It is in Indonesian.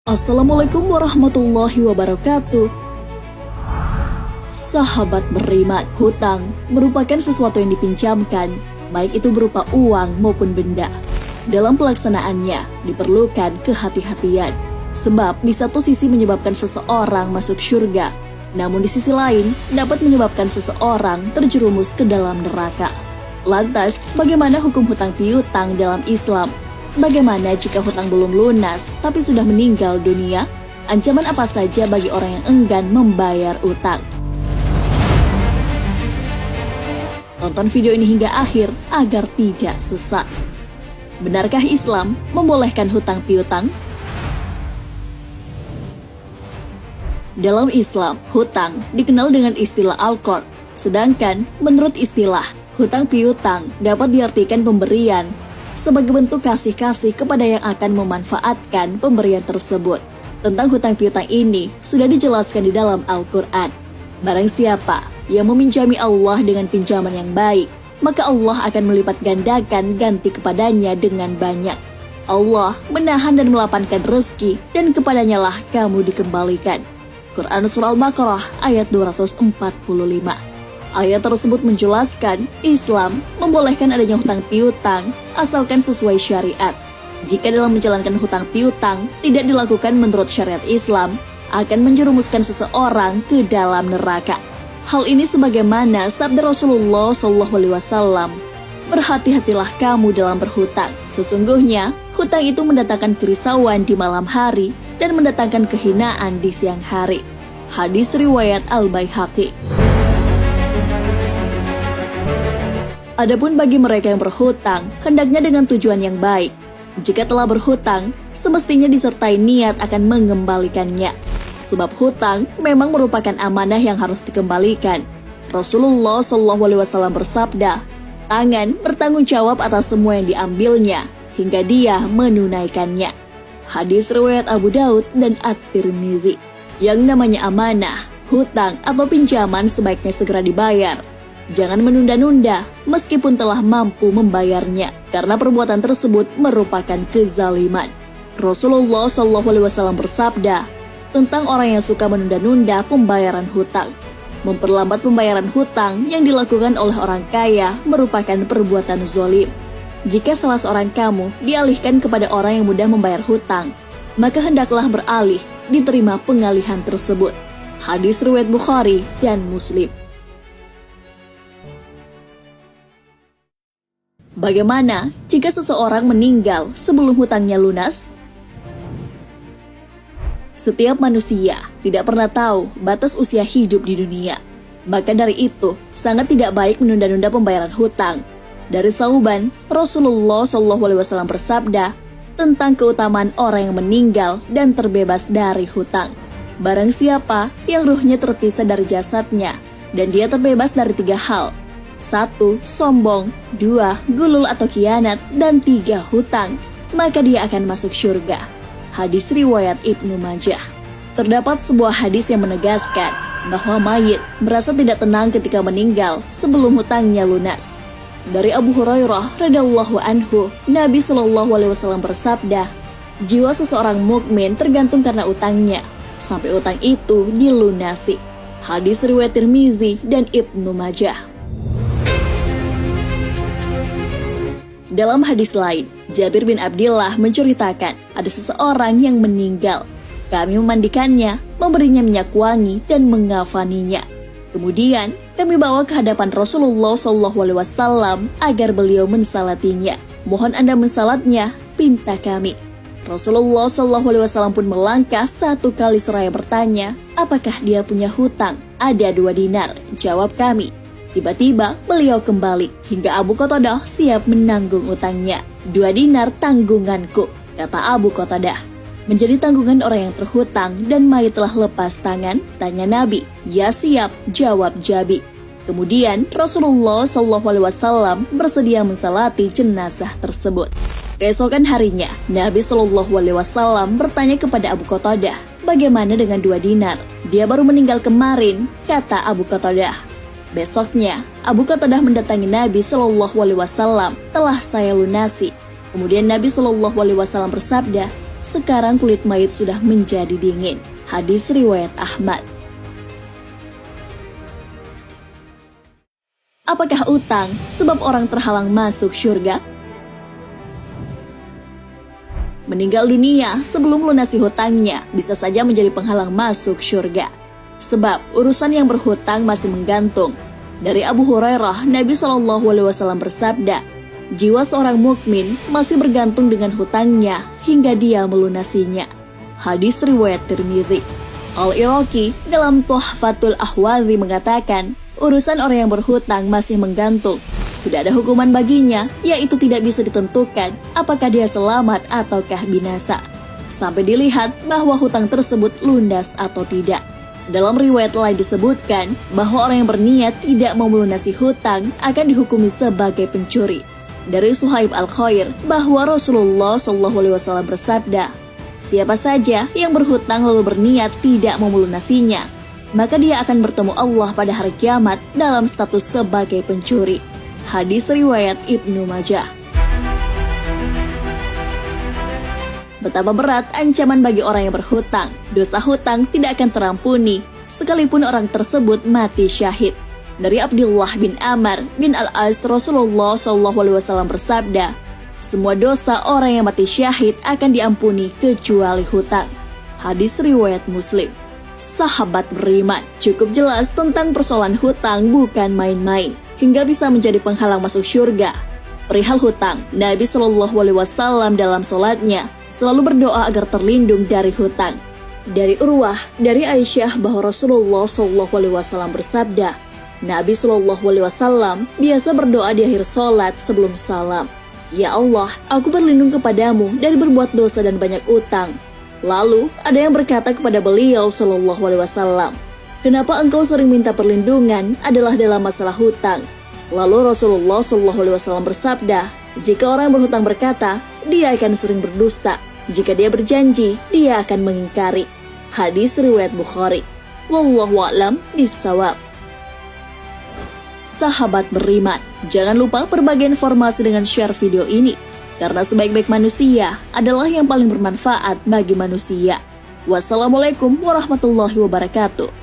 Assalamualaikum warahmatullahi wabarakatuh. Sahabat beriman, hutang merupakan sesuatu yang dipinjamkan, baik itu berupa uang maupun benda. Dalam pelaksanaannya diperlukan kehati-hatian, sebab di satu sisi menyebabkan seseorang masuk surga, namun di sisi lain dapat menyebabkan seseorang terjerumus ke dalam neraka. Lantas, bagaimana hukum hutang piutang dalam Islam? Bagaimana jika hutang belum lunas tapi sudah meninggal dunia? Ancaman apa saja bagi orang yang enggan membayar utang? Tonton video ini hingga akhir agar tidak sesat. Benarkah Islam membolehkan hutang piutang? Dalam Islam, hutang dikenal dengan istilah al-qard. Sedangkan menurut istilah, hutang piutang dapat diartikan pemberian sebagai bentuk kasih-kasih kepada yang akan memanfaatkan pemberian tersebut. Tentang hutang piutang ini sudah dijelaskan di dalam Al-Quran. Barang siapa yang meminjami Allah dengan pinjaman yang baik, maka Allah akan melipat gandakan ganti kepadanya dengan banyak. Allah menahan dan melapangkan rezeki, dan kepadanya lah kamu dikembalikan. Quran Surah Al-Baqarah ayat 245. Ayat tersebut menjelaskan Islam membolehkan adanya hutang piutang asalkan sesuai syariat. Jika dalam menjalankan hutang piutang tidak dilakukan menurut syariat Islam, akan menjerumuskan seseorang ke dalam neraka. Hal ini sebagaimana sabda Rasulullah SAW, "Berhati-hatilah kamu dalam berhutang. Sesungguhnya hutang itu mendatangkan kerisauan di malam hari dan mendatangkan kehinaan di siang hari." Hadis riwayat Al-Baihaqi. Adapun bagi mereka yang berhutang, hendaknya dengan tujuan yang baik. Jika telah berhutang, semestinya disertai niat akan mengembalikannya. Sebab hutang memang merupakan amanah yang harus dikembalikan. Rasulullah SAW bersabda, "Tangan bertanggung jawab atas semua yang diambilnya, hingga dia menunaikannya." Hadis riwayat Abu Daud dan At-Tirmizi. Yang namanya amanah, hutang atau pinjaman sebaiknya segera dibayar. Jangan menunda-nunda meskipun telah mampu membayarnya, karena perbuatan tersebut merupakan kezaliman. Rasulullah SAW bersabda tentang orang yang suka menunda-nunda pembayaran hutang. Memperlambat pembayaran hutang yang dilakukan oleh orang kaya merupakan perbuatan zalim. Jika salah seorang kamu dialihkan kepada orang yang mudah membayar hutang, maka hendaklah beralih diterima pengalihan tersebut. Hadis riwayat Bukhari dan Muslim. Bagaimana jika seseorang meninggal sebelum hutangnya lunas? Setiap manusia tidak pernah tahu batas usia hidup di dunia. Maka dari itu, sangat tidak baik menunda-nunda pembayaran hutang. Dari Sauban, Rasulullah SAW bersabda tentang keutamaan orang yang meninggal dan terbebas dari hutang. Barang siapa yang ruhnya terpisah dari jasadnya, dan dia terbebas dari 3 hal. 1. Sombong, 2. Gulul atau khianat, dan 3. Hutang, maka dia akan masuk surga. Hadis riwayat Ibnu Majah. Terdapat sebuah hadis yang menegaskan bahwa mayit merasa tidak tenang ketika meninggal sebelum hutangnya lunas. Dari Abu Hurairah radhiyallahu anhu, Nabi SAW bersabda, "Jiwa seseorang mukmin tergantung karena utangnya, sampai utang itu dilunasi." Hadis riwayat Tirmizi dan Ibnu Majah. Dalam hadis lain, Jabir bin Abdillah menceritakan ada seseorang yang meninggal. Kami memandikannya, memberinya minyak wangi dan mengafaninya. Kemudian kami bawa ke hadapan Rasulullah SAW agar beliau mensalatinya. "Mohon Anda mensalatnya," pinta kami. Rasulullah SAW pun melangkah 1 kali seraya bertanya, "Apakah dia punya hutang?" "Ada 2 dinar," jawab kami. Tiba-tiba beliau kembali hingga Abu Qatadah siap menanggung utangnya. "2 dinar tanggunganku," kata Abu Qatadah. "Menjadi tanggungan orang yang terhutang dan mayit telah lepas tangan?" tanya Nabi. "Ya siap," jawab Jabir. Kemudian Rasulullah SAW bersedia mensalati jenazah tersebut. Keesokan harinya, Nabi SAW bertanya kepada Abu Qatadah, "Bagaimana dengan 2 dinar? Dia baru meninggal kemarin," kata Abu Qatadah. Besoknya, Abu Qatadah mendatangi Nabi SAW, "Telah saya lunasi." Kemudian Nabi SAW bersabda, sekarang kulit mayit sudah menjadi dingin. Hadis riwayat Ahmad. Apakah utang sebab orang terhalang masuk surga? Meninggal dunia sebelum melunasi hutangnya bisa saja menjadi penghalang masuk surga. Sebab urusan yang berhutang masih menggantung. Dari Abu Hurairah, Nabi SAW bersabda, jiwa seorang mukmin masih bergantung dengan hutangnya hingga dia melunasinya. Hadis riwayat Tirmidzi. Al-Iraqi dalam Tuhfatul Ahwazi mengatakan, urusan orang yang berhutang masih menggantung. Tidak ada hukuman baginya, yaitu tidak bisa ditentukan apakah dia selamat ataukah binasa, sampai dilihat bahwa hutang tersebut lunas atau tidak. Dalam riwayat lain disebutkan bahwa orang yang berniat tidak mau melunasi hutang akan dihukumi sebagai pencuri. Dari Suhaib Al-Khair bahwa Rasulullah SAW bersabda, siapa saja yang berhutang lalu berniat tidak mau melunasinya, maka dia akan bertemu Allah pada hari kiamat dalam status sebagai pencuri. Hadis riwayat Ibnu Majah. Betapa berat ancaman bagi orang yang berhutang. Dosa hutang tidak akan terampuni, sekalipun orang tersebut mati syahid. Dari Abdullah bin Amr bin Al-As, Rasulullah SAW bersabda, semua dosa orang yang mati syahid akan diampuni kecuali hutang. Hadis riwayat Muslim. Sahabat beriman, cukup jelas tentang persoalan hutang bukan main-main, hingga bisa menjadi penghalang masuk surga. Perihal hutang, Nabi SAW dalam sholatnya selalu berdoa agar terlindung dari hutang. Dari Urwah, dari Aisyah bahwa Rasulullah SAW bersabda, Nabi SAW biasa berdoa di akhir sholat sebelum salam, ya Allah, aku berlindung kepadamu dari berbuat dosa dan banyak utang. Lalu ada yang berkata kepada beliau SAW, kenapa engkau sering minta perlindungan adalah dalam masalah hutang? Lalu Rasulullah SAW bersabda, jika orang berhutang berkata, dia akan sering berdusta. Jika dia berjanji, dia akan mengingkari. Hadis riwayat Bukhari. Wallahu a'lam bishawab. Sahabat beriman, jangan lupa berbagi informasi dengan share video ini, karena sebaik-baik manusia adalah yang paling bermanfaat bagi manusia. Wassalamualaikum warahmatullahi wabarakatuh.